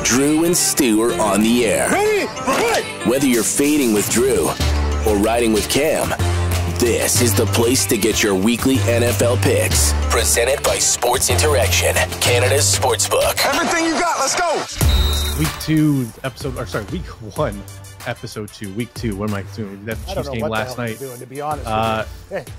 Drew and Stu are on the air. Ready? Whether you're fading with Drew or riding with Cam, this is the place to get your weekly NFL picks. Presented by Sports Interaction, Canada's sportsbook. Everything you got, let's go. Week 1, episode 2. Week 2. What am I doing? That Chiefs game last night. Doing, to be honest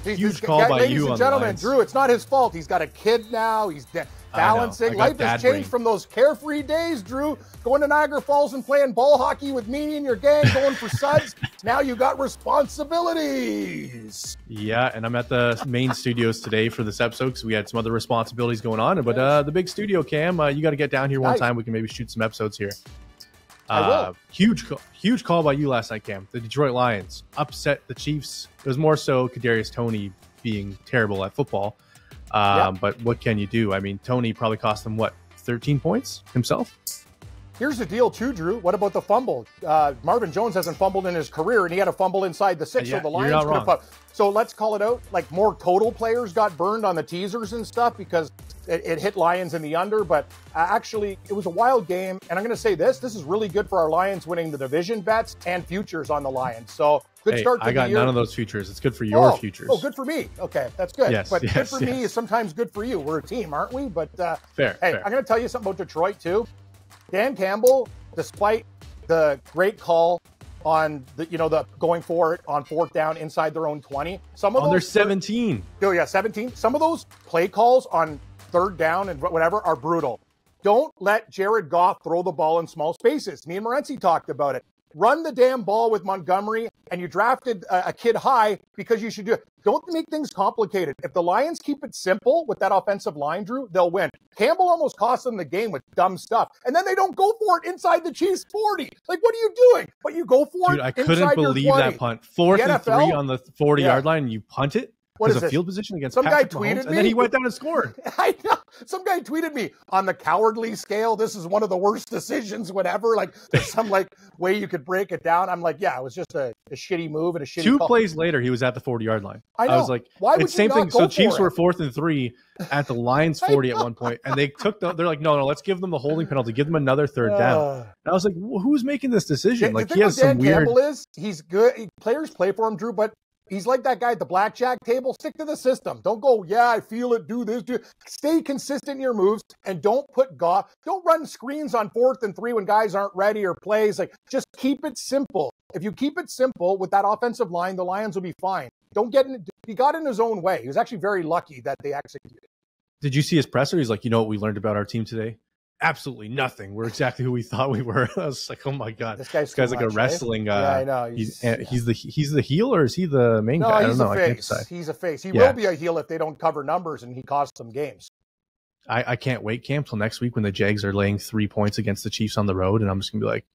huge call by you on the gentlemen, lines. Drew, it's not his fault. He's got a kid now. He's balancing. Life has changed from those carefree days, Drew. Going to Niagara Falls and playing ball hockey with me and your gang, going for suds. Now you got responsibilities. Yeah, and I'm at the main studios today for this episode because we had some other responsibilities going on. But the big studio, Cam, you got to get down here one time. We can maybe shoot some episodes here. I will. Huge call by you last night, Cam. The Detroit Lions upset the Chiefs. It was more so Kadarius Toney being terrible at football. But what can you do? I mean, Toney probably cost them, 13 points himself? Here's the deal, too, Drew. What about the fumble? Marvin Jones hasn't fumbled in his career, and he had a fumble inside the 6, so the Lions could have fumbled. So let's call it out. Like, more total players got burned on the teasers and stuff because it hit Lions in the under. But actually, it was a wild game. And I'm going to say this is really good for our Lions winning the division bets and futures on the Lions. So good start to the year. I got none of those futures. It's good for your futures. Oh, good for me. Okay, that's good. Yes, but good for me is sometimes good for you. We're a team, aren't we? But fair. I'm going to tell you something about Detroit, too. Dan Campbell, despite the great call on the going for it on 4th down inside their own 20, some of those they're 17. 17. Some of those play calls on 3rd down and whatever are brutal. Don't let Jared Goff throw the ball in small spaces. Me and Morency talked about it. Run the damn ball with Montgomery, and you drafted a kid high because you should do it. Don't make things complicated. If the Lions keep it simple with that offensive line, Drew, they'll win. Campbell almost cost them the game with dumb stuff, and then they don't go for it inside the Chiefs 40. Like, what are you doing? But you go for it. Dude, I couldn't believe that punt. 4th and 3 on the 40-yard line, and you punt it. What is a field position against some Patrick guy tweeted Mahomes, me, and then he went down and scored. I know. Some guy tweeted me on the cowardly scale. This is one of the worst decisions, whatever. Like, there's some way you could break it down. I'm like, yeah, it was just a shitty move and a shitty Two call. plays later, he was at the 40-yard line. I know. I was like, why would it's you same not thing. go So for Chiefs it? were 4th and 3 at the Lions 40 at one point, and they took they're like, no, let's give them the holding penalty, give them another 3rd down. And I was like, who's making this decision? The like, thing he has with Dan some weird. Campbell is he's good. Players play for him, Drew, but he's like that guy at the blackjack table. Stick to the system. Don't go, I feel it, do this, do. Stay consistent in your moves, and don't don't run screens on 4th and 3 when guys aren't ready or plays. Like, just keep it simple. If you keep it simple with that offensive line, the Lions will be fine. Don't get in. He got in his own way. He was actually very lucky that they executed. Did you see his presser? He's like, you know what we learned about our team today? Absolutely nothing. We're exactly who we thought we were. I was like, oh my god, this guy's like a wrestling. Yeah, I know. He's the heel, or is he the main guy? I don't know. I can't decide. He's a face. He will be a heel if they don't cover numbers, and he cost them games. I can't wait, Cam, till next week when the Jags are laying 3 points against the Chiefs on the road, and I'm just gonna be like,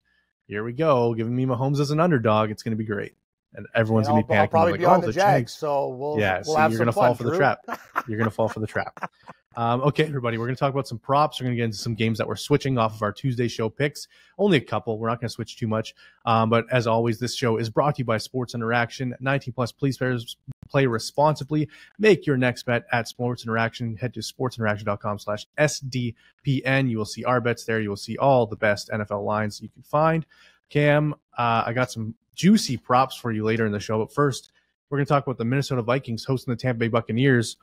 here we go, giving me Mahomes as an underdog. It's gonna be great, and everyone's gonna be panicking. I'll probably like, be on the Jags, so we'll have you're gonna fall for Drew. the trap. You're gonna fall for the trap. Okay, everybody, we're going to talk about some props. We're going to get into some games that we're switching off of our Tuesday show picks. Only a couple. We're not going to switch too much. But as always, this show is brought to you by Sports Interaction. 19 plus, please play responsibly. Make your next bet at Sports Interaction. Head to sportsinteraction.com/SDPN. You will see our bets there. You will see all the best NFL lines you can find. Cam, I got some juicy props for you later in the show. But first, we're going to talk about the Minnesota Vikings hosting the Tampa Bay Buccaneers.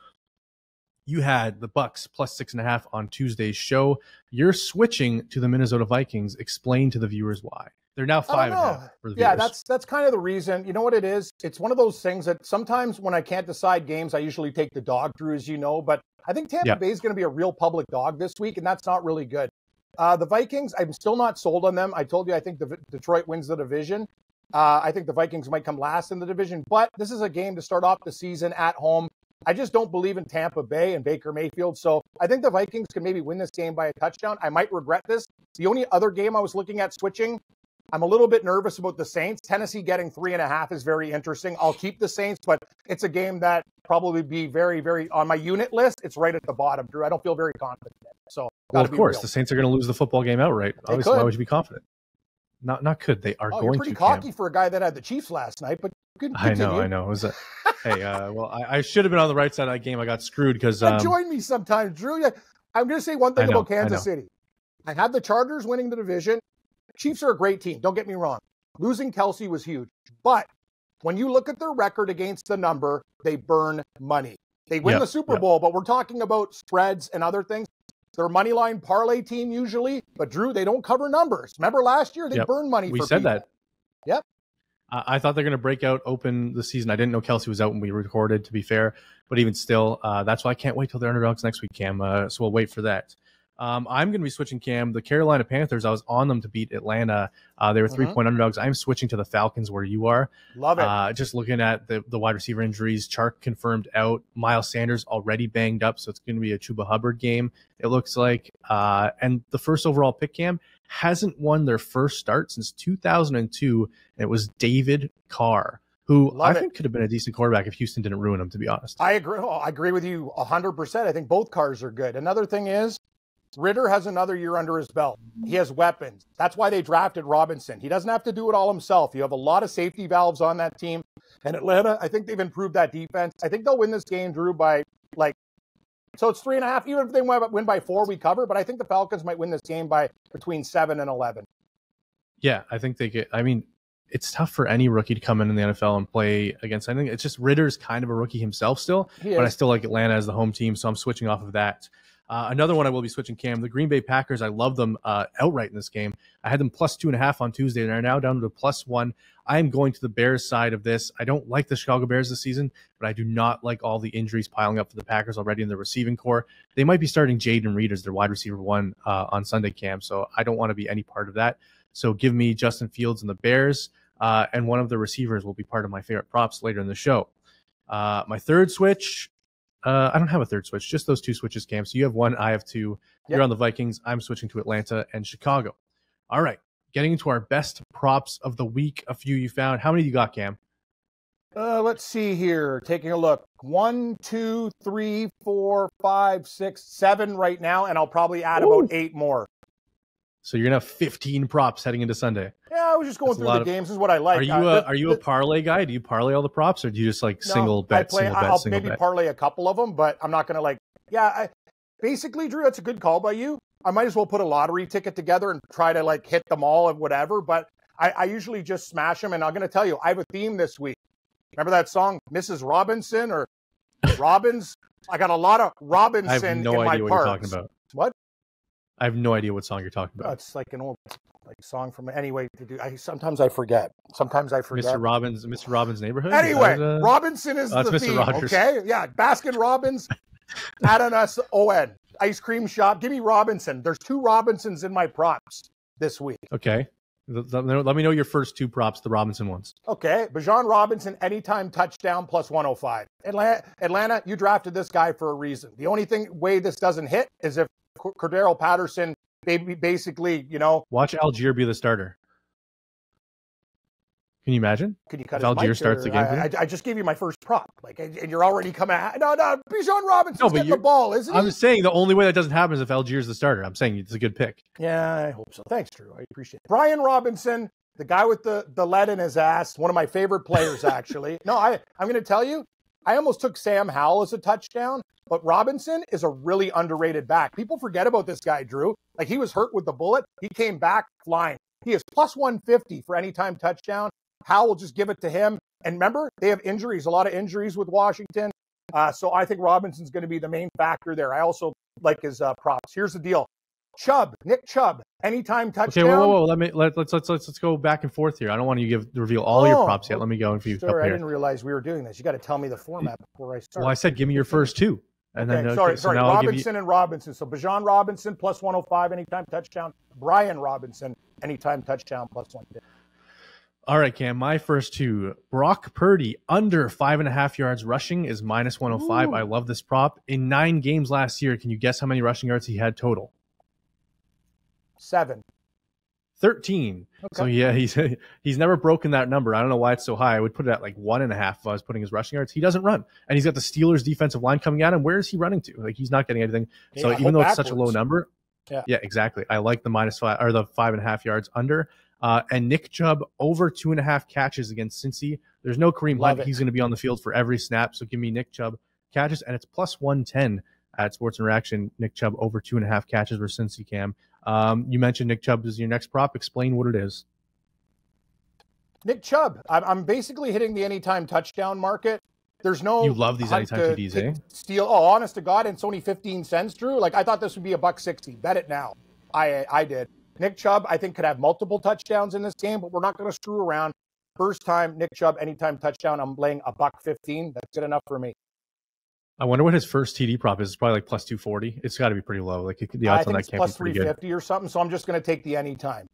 You had the Bucks plus 6.5 on Tuesday's show. You're switching to the Minnesota Vikings. Explain to the viewers why. They're now 5.5 for the viewers. Yeah, that's kind of the reason. You know what it is? It's one of those things that sometimes when I can't decide games, I usually take the dog, Drew, as you know. But I think Tampa Bay is going to be a real public dog this week, and that's not really good. The Vikings, I'm still not sold on them. I told you I think Detroit wins the division. I think the Vikings might come last in the division. But this is a game to start off the season at home. I just don't believe in Tampa Bay and Baker Mayfield. So I think the Vikings can maybe win this game by a touchdown. I might regret this. The only other game I was looking at switching, I'm a little bit nervous about the Saints. Tennessee getting 3.5 is very interesting. I'll keep the Saints, but it's a game that probably be very, very on my unit list. It's right at the bottom, Drew. I don't feel very confident in it. So, well, of course, the Saints are going to lose the football game outright. Obviously, why would you be confident? Not could. They are going to. You're pretty cocky for a guy that had the Chiefs last night, but good. I know. It was hey, well, I should have been on the right side of that game. I got screwed because join me sometime, Drew. I'm going to say one thing about Kansas City. I had the Chargers winning the division. Chiefs are a great team. Don't get me wrong. Losing Kelsey was huge. But when you look at their record against the number, they burn money. They win the Super Bowl, but we're talking about spreads and other things. They're a money line parlay team usually, but Drew, they don't cover numbers. Remember last year, they burned money for people. We said that. Yep. I thought they're going to break out, open the season. I didn't know Kelsey was out when we recorded, to be fair. But even still, that's why I can't wait till they're underdogs next week, Cam. So we'll wait for that. I'm going to be switching, Cam. The Carolina Panthers, I was on them to beat Atlanta. They were 3-point underdogs. I'm switching to the Falcons where you are. Love it. Just looking at the wide receiver injuries, Chark confirmed out. Miles Sanders already banged up, so it's going to be a Chuba Hubbard game, it looks like. And the first overall pick, Cam, hasn't won their first start since 2002, and it was David Carr, who I think could have been a decent quarterback if Houston didn't ruin him, to be honest. I agree. I agree with you 100%. I think both Carrs are good. Another thing is, Ritter has another year under his belt. He has weapons. That's why they drafted Robinson. He doesn't have to do it all himself. You have a lot of safety valves on that team. And Atlanta, I think they've improved that defense. I think they'll win this game, Drew, by so it's 3.5. Even if they win by 4, we cover. But I think the Falcons might win this game by between 7 and 11. Yeah, I think they get. I mean, it's tough for any rookie to come in the NFL and play against. I think it's just Ritter's kind of a rookie himself still, but I still like Atlanta as the home team, so I'm switching off of that. Another one I will be switching, Cam, the Green Bay Packers. I love them outright in this game. I had them plus 2.5 on Tuesday. They're now down to +1. I am going to the Bears side of this. I don't like the Chicago Bears this season, but I do not like all the injuries piling up for the Packers already in the receiving core. They might be starting Jaden Reed as their wide receiver 1 on Sunday, Cam, so I don't want to be any part of that. So give me Justin Fields and the Bears, and one of the receivers will be part of my favorite props later in the show. My third switch, I don't have a third switch, just those 2 switches, Cam. So you have 1, I have 2. You're on the Vikings. I'm switching to Atlanta and Chicago. All right, getting into our best props of the week, a few you found. How many you got, Cam? Let's see here. Taking a look. 1, 2, 3, 4, 5, 6, 7 right now, and I'll probably add about 8 more. So you're going to have 15 props heading into Sunday. Yeah, I was just going through the games. This is what I like. Are you a parlay guy? Do you parlay all the props, or do you just like single bet? I'll maybe parlay a couple of them, but I'm not going to basically, Drew, that's a good call by you. I might as well put a lottery ticket together and try to hit them all and whatever, but I usually just smash them, and I'm going to tell you, I have a theme this week. Remember that song, Mrs. Robinson or Robbins? I got a lot of Robinson in my parts. I have no idea what you're talking about. What? I have no idea what song you're talking about. It's like an old song from anyway. Sometimes I forget. Mr. Robbins' Neighborhood. Anyway, Robinson is the theme. Rogers. Okay, yeah. Baskin Robbins, Ananas-O-N, ice cream shop. Give me Robinson. There's 2 Robinsons in my props this week. Okay. Let me know your first 2 props, the Robinson ones. Okay. Bijan Robinson, anytime touchdown, plus 105. Atlanta, you drafted this guy for a reason. The only way this doesn't hit is if Cordero Patterson, basically, watch Algier be the starter. Can you imagine? Can you cut if Algier starts the game? I just gave you my first prop, and you're already coming at no. Bijan Robinson's getting the ball, isn't he? I'm saying the only way that doesn't happen is if Algier's the starter. I'm saying it's a good pick. Yeah, I hope so. Thanks, Drew. I appreciate it. Brian Robinson, the guy with the lead in his ass, one of my favorite players, actually. No, I'm going to tell you, I almost took Sam Howell as a touchdown, but Robinson is a really underrated back. People forget about this guy, Drew. He was hurt with the bullet. He came back flying. He is plus 150 for anytime touchdown. Howell will just give it to him. And remember, they have injuries, a lot of injuries with Washington. So I think Robinson's going to be the main factor there. I also like his props. Here's the deal. Nick Chubb, anytime touchdown. Okay, whoa. Let's go back and forth here. I don't want you to reveal all your props yet. Let me go and for you. Sorry, I didn't realize we were doing this. You got to tell me the format before I start. Well, I said give me your first 2. And okay, then sorry. Robinson and Robinson. So Bijan Robinson plus 105 anytime touchdown. Brian Robinson anytime touchdown plus 150. All right, Cam, my first 2. Brock Purdy under 5.5 yards rushing is minus 105. Ooh. I love this prop. In 9 games last year, can you guess how many rushing yards he had total? 7. 13. Okay. So yeah, he's never broken that number. I don't know why it's so high. I would put it at 1.5 if I was putting his rushing yards. He doesn't run, and he's got the Steelers defensive line coming at him. Where is he running to? He's not getting anything. Yeah, so even though it's such a low number, yeah, exactly. I like the -5 or the 5.5 yards under. And Nick Chubb over 2.5 catches against Cincy. There's no Kareem Hunt. He's going to be on the field for every snap. So give me Nick Chubb catches, and it's plus 110 at Sports Interaction. Nick Chubb over 2.5 catches for Cincy, Cam. You mentioned Nick Chubb is your next prop. Explain what it is. Nick Chubb. I'm basically hitting the anytime touchdown market. There's no. You love these anytime TDs, eh? Steal. Oh, honest to God, and it's only 15 cents, Drew. Like, I thought this would be $1.60. Bet it now. I did. Nick Chubb, I think, could have multiple touchdowns in this game, but we're not going to screw around. First time, Nick Chubb, anytime touchdown, I'm laying $1.15. That's good enough for me. I wonder what his first TD prop is. It's probably like plus 240. It's got to be pretty low. Like the odds on that can't plus be pretty 350 good. or something. So I'm just going to take the anytime.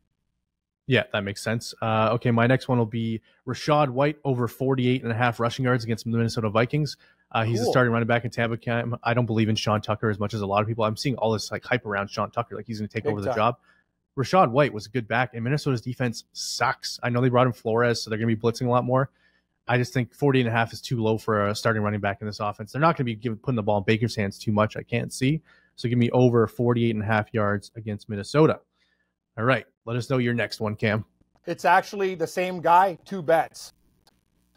Yeah, that makes sense. Okay, my next one will be Rachaad White over 48.5 rushing yards against the Minnesota Vikings. He's a starting running back in Tampa. I don't believe in Sean Tucker as much as a lot of people. I'm seeing all this like hype around Sean Tucker, like he's going to take over the job. Rachaad White was a good back, and Minnesota's defense sucks. I know they brought in Flores, so they're going to be blitzing a lot more. I just think 40.5 is too low for a starting running back in this offense. They're not going to be putting the ball in Baker's hands too much. I can't see. So give me over 48.5 yards against Minnesota. All right, let us know your next one, Cam. It's actually the same guy, 2 bets.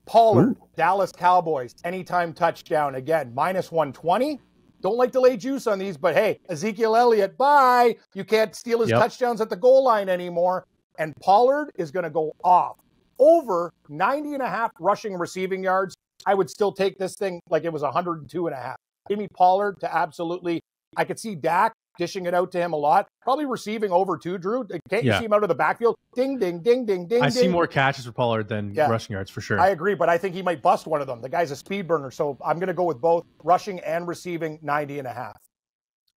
Pollard, Dallas Cowboys, anytime touchdown, again, minus 120. Don't like to lay juice on these, but hey, Ezekiel Elliott, bye. You can't steal his touchdowns at the goal line anymore. And Pollard is going to go off. Over 90.5 rushing receiving yards. I would still take this thing like it was 102.5. Give me Pollard to absolutely, I could see Dak dishing it out to him a lot. Probably receiving over too, Drew. Can't you see him out of the backfield? Ding, ding, ding, ding, ding. I see more catches for Pollard than rushing yards for sure. I agree, but I think he might bust one of them. The guy's a speed burner, so I'm going to go with both rushing and receiving 90.5.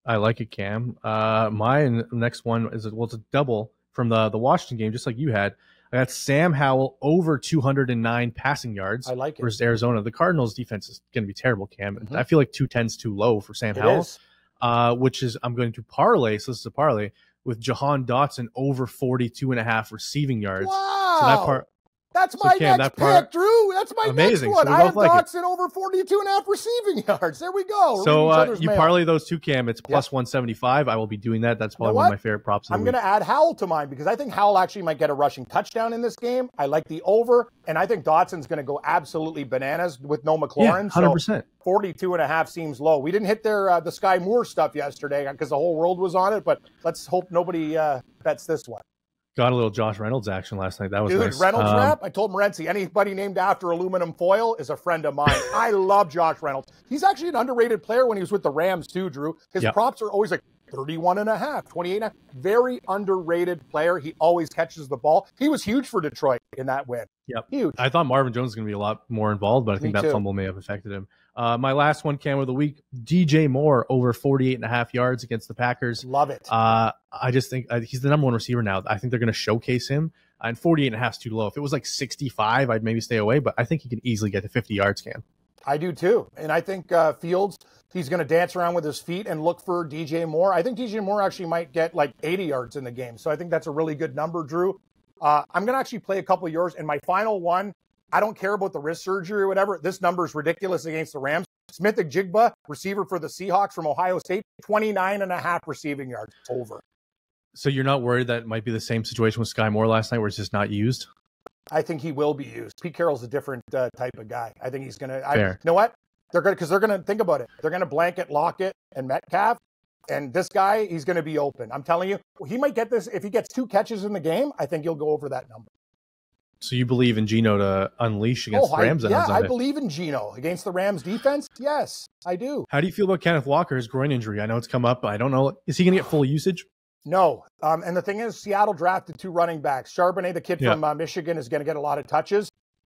I like it, Cam. My next one is it's a double from the Washington game, just like you had. I got Sam Howell over 209 passing yards. I like it. Versus Arizona. The Cardinals defense is going to be terrible, Cam. Mm-hmm. I feel like 210 is too low for Sam Howell. Which is I'm going to parlay. So this is a parlay with Jahan Dotson over 42.5 receiving yards. Wow. So that's my next pick, Drew. That's my amazing. next one. So I have Dotson over 42.5 receiving yards. There we go. So you parlay those two, Cam. It's plus 175. I will be doing that. That's probably one of my favorite props. I'm going to add Howell to mine because I think Howell actually might get a rushing touchdown in this game. I like the over, and I think Dotson's going to go absolutely bananas with no McLaurin. 100%. So 42.5 seems low. We didn't hit the Sky Moore stuff yesterday because the whole world was on it, but let's hope nobody bets this one. Got a little Josh Reynolds action last night. That was nice. Reynolds rap. I told Morency, anybody named after aluminum foil is a friend of mine. I love Josh Reynolds. He's actually an underrated player when he was with the Rams too, Drew. His props are always like 31.5, 28.5. Very underrated player. He always catches the ball. He was huge for Detroit in that win. Yep. Huge. I thought Marvin Jones was going to be a lot more involved, but I think that fumble may have affected him. My last one, Cam, of the week, DJ Moore over 48.5 yards against the Packers. Love it. I just think he's the number one receiver now. I think they're going to showcase him. And 48.5 is too low. If it was like 65, I'd maybe stay away, but I think he can easily get to 50 yards, Cam. I do too. And I think Fields, he's going to dance around with his feet and look for DJ Moore. I think DJ Moore actually might get like 80 yards in the game. So I think that's a really good number, Drew. I'm going to actually play a couple of yours. And my final one, I don't care about the wrist surgery or whatever. This number is ridiculous against the Rams. Smith-Njigba, receiver for the Seahawks from Ohio State, 29.5 receiving yards. Over. So you're not worried that it might be the same situation with Sky Moore last night where it's just not used? I think he will be used. Pete Carroll's a different type of guy. I think he's going to. You know what? They're going to think about it. They're going to blanket Lockett and Metcalf. And this guy, he's going to be open. I'm telling you, he might get this. If he gets 2 catches in the game, I think he'll go over that number. So you believe in Geno to unleash against the Rams? I believe in Geno against the Rams defense. Yes, I do. How do you feel about Kenneth Walker's groin injury? I know it's come up, but I don't know. Is he going to get full usage? No. And the thing is, Seattle drafted 2 running backs. Charbonnet, the kid from Michigan, is going to get a lot of touches.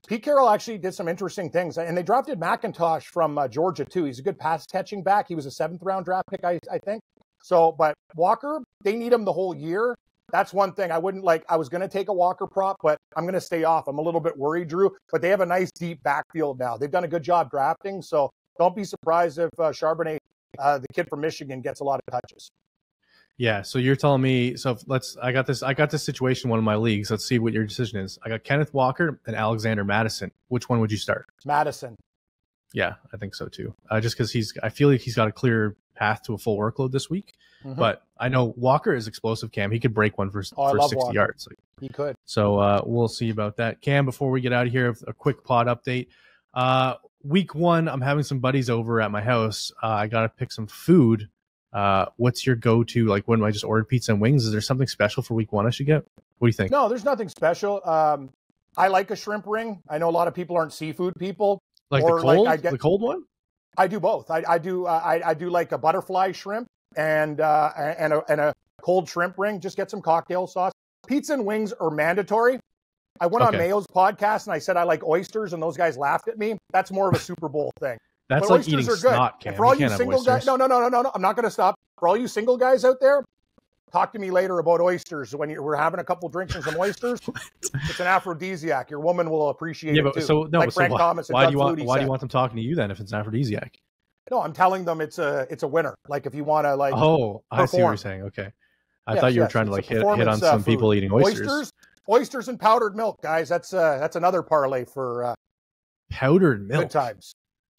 Pete Carroll actually did some interesting things. And they drafted McIntosh from Georgia, too. He's a good pass-catching back. He was a 7th-round draft pick, I think. So, but Walker, they need him the whole year. That's one thing I wouldn't like. I was going to take a Walker prop, but I'm going to stay off. I'm a little bit worried, Drew. But they have a nice, deep backfield now. They've done a good job drafting. So don't be surprised if Charbonnet, the kid from Michigan, gets a lot of touches. Yeah, so you're telling me, I got this situation in one of my leagues. Let's see what your decision is. I got Kenneth Walker and Alexander Mattison. Which one would you start? Madison. Yeah, I think so too. Just because I feel like he's got a clear path to a full workload this week. Mm-hmm. But I know Walker is explosive, Cam. He could break one for 60 Walker. Yards. He could. So we'll see about that. Cam, before we get out of here, a quick pod update. Week 1, I'm having some buddies over at my house. I got to pick some food What's your go-to? Like when I just ordered pizza and wings, is there something special for week 1 I should get? What do you think? No, there's nothing special. I like a shrimp ring. I know a lot of people aren't seafood people. Like the cold one? I do both. I do like a butterfly shrimp and a cold shrimp ring. Just get some cocktail sauce. Pizza and wings are mandatory. I went on Mayo's podcast and I said I like oysters, and those guys laughed at me. That's more of a Super Bowl thing. That's like eating snot, Cam. And for all you single guys, no, I'm not going to stop. For all you single guys out there, talk to me later about oysters. When we're having a couple drinks and some oysters, it's an aphrodisiac. Your woman will appreciate it too. So why do you want them talking to you then if it's an aphrodisiac? No, I'm telling them it's a winner. Like if you want to like. Oh, I see what you're saying. Okay, I thought you were trying to like hit on some people eating oysters. Oysters and powdered milk, guys. That's another parlay for powdered milk. Good times.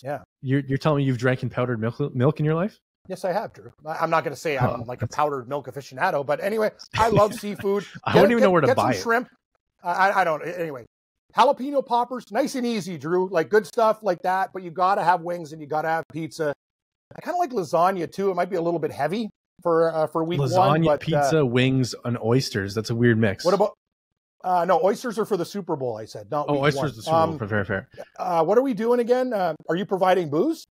Yeah. You're telling me you've drank in powdered milk in your life? Yes, I have, Drew. I'm not going to say I'm like a powdered milk aficionado, but anyway, I love seafood. I don't even know where to buy it. Shrimp. I don't. Anyway, jalapeno poppers, nice and easy, Drew. Like good stuff like that, but you got to have wings and you got to have pizza. I kind of like lasagna too. It might be a little bit heavy for week one. Lasagna, pizza, wings, and oysters. That's a weird mix. What about? No, oysters are for the Super Bowl, I said. Not oysters are the Super Bowl. Fair. What are we doing again? Are you providing booze?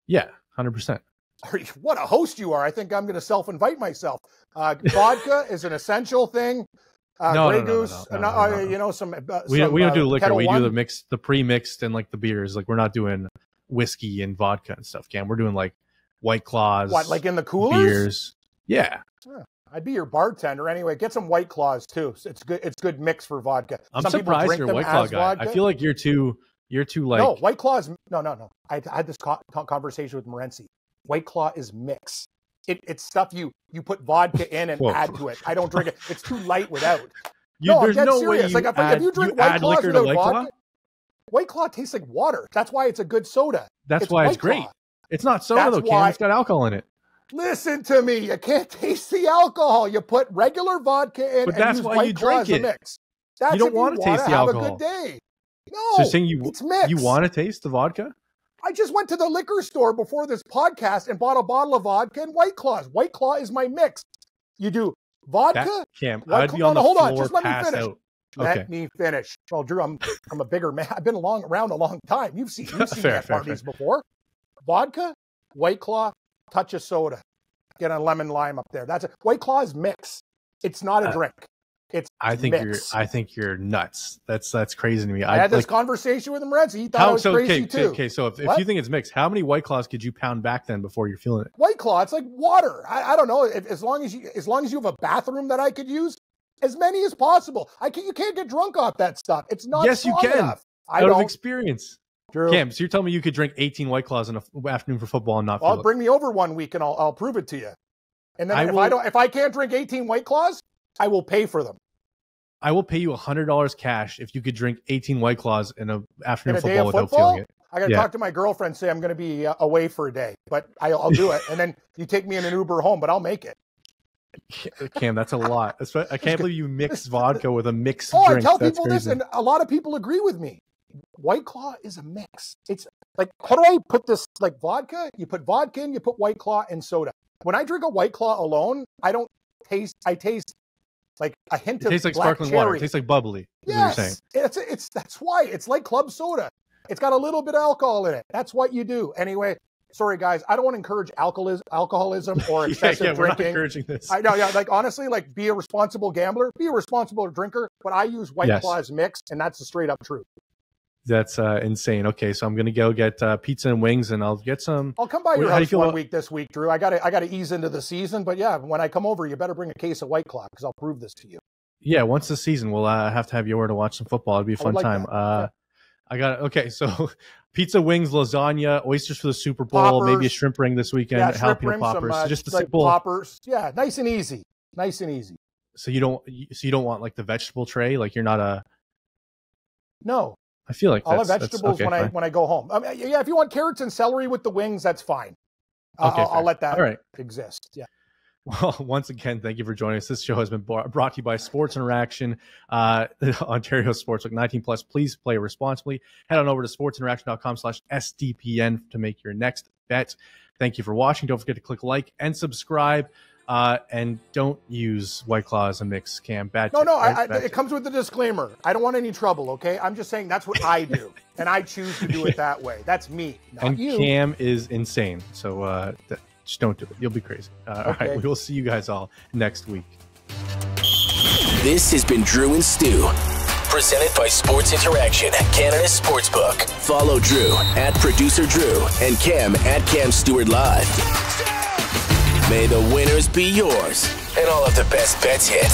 Yeah, 100%. What a host you are. I think I'm going to self-invite myself. Vodka is an essential thing. Grey Goose. You know, we don't do liquor. We do the pre-mixed and like the beers. Like we're not doing whiskey and vodka and stuff, Cam. We're doing like White Claws. What, like in the coolers? Beers. Yeah. I'd be your bartender anyway. Get some White Claws too. It's good. It's good mix for vodka. I'm surprised you're a White Claw guy. Vodka. I feel like you're too like. No, White Claws. No. I had this conversation with Morency. White Claw is mix. It's stuff you put vodka in and add to it. I don't drink it. It's too light without. There's no serious. Way if you drink White Claws without vodka, White Claw tastes like water. That's why it's a good soda. That's why it's great. It's not soda though, Cam. It's got alcohol in it. Listen to me. You can't taste the alcohol. You put regular vodka in, but that's and use why White you Claw drink it. Mix. That's you don't want to taste the alcohol. Have a good day. No, so you're saying it's mixed. You want to taste the vodka? I just went to the liquor store before this podcast and bought a bottle of vodka and White Claws. White Claw is my mix. You do vodka. Cam, I'd be on the hold floor. On, just let me finish. Out. Let me finish. Well, Drew, I'm a bigger man. I've been around a long time. You've seen me at parties before. Vodka, White Claw, touch of soda. Get a lemon lime up there. That's it. White Claw is mix. It's not a drink. It's I think you're nuts. That's crazy to me. I had this conversation with him, Renzi. He thought I was crazy too. Okay, so if you think it's mixed, how many White Claws could you pound back then before you're feeling it? White Claw, it's like water. I don't know. As long as you have a bathroom that I could use, as many as possible. You can't get drunk off that stuff. It's not. Yes, you can. Enough. Out of experience. Drew. Cam, so you're telling me you could drink 18 White Claws in an afternoon for football and not feel it? Bring me over one week and I'll prove it to you. And then if I can't drink 18 White Claws, I will pay for them. I will pay you $100 cash if you could drink 18 White Claws in an afternoon football without feeling it. I got to talk to my girlfriend, say I'm going to be away for a day, but I'll do it. And then you take me in an Uber home, but I'll make it. Cam, that's a lot. I can't believe you mix vodka with a mixed drink. I tell people this, and a lot of people agree with me. White Claw is a mix. It's like, how do I put this? Like vodka, you put vodka in, you put White Claw and soda. When I drink a White Claw alone, I taste like a hint of tastes like black sparkling cherry. water. It tastes like bubbly. Yes, that's why it's like club soda. It's got a little bit of alcohol in it. That's what you do. Anyway, sorry guys, I don't want to encourage alcoholism or excessive drinking. We're not encouraging this. I know, like honestly, like be a responsible gambler, be a responsible drinker. But I use White Claws mixed, and that's the straight up truth. That's insane. Okay, so I'm gonna go get pizza and wings, and I'll get some. I'll come by your house one week this week, Drew. I got to ease into the season, but yeah, when I come over, you better bring a case of White Claw because I'll prove this to you. Yeah, once the season, we'll have to have you over to watch some football. It'd be a fun time. I got okay. So, pizza, wings, lasagna, oysters for the Super Bowl, poppers, maybe a shrimp ring this weekend, jalapeno poppers. So just the simple poppers. Yeah, nice and easy. Nice and easy. So you don't want like the vegetable tray. Like you're not a. No. I feel like I'll have vegetables when I go home. Yeah, if you want carrots and celery with the wings, that's fine. I'll let that exist. Yeah. Well, once again, thank you for joining us. This show has been brought to you by Sports Interaction, Ontario Sportsbook 19+. Please play responsibly. Head on over to sportsinteraction.com/SDPN to make your next bet. Thank you for watching. Don't forget to click like and subscribe. And don't use White Claw as a mix, Cam. Bad. It comes with a disclaimer. I don't want any trouble, okay? I'm just saying that's what I do, and I choose to do it that way. That's me, not you. Cam is insane, so just don't do it. You'll be crazy. All right, we will see you guys all next week. This has been Drew and Stu, presented by Sports Interaction, Canada's Sportsbook. Follow Drew at Producer Drew and Cam at Cam Stewart Live. May the winners be yours and all of the best bets hit.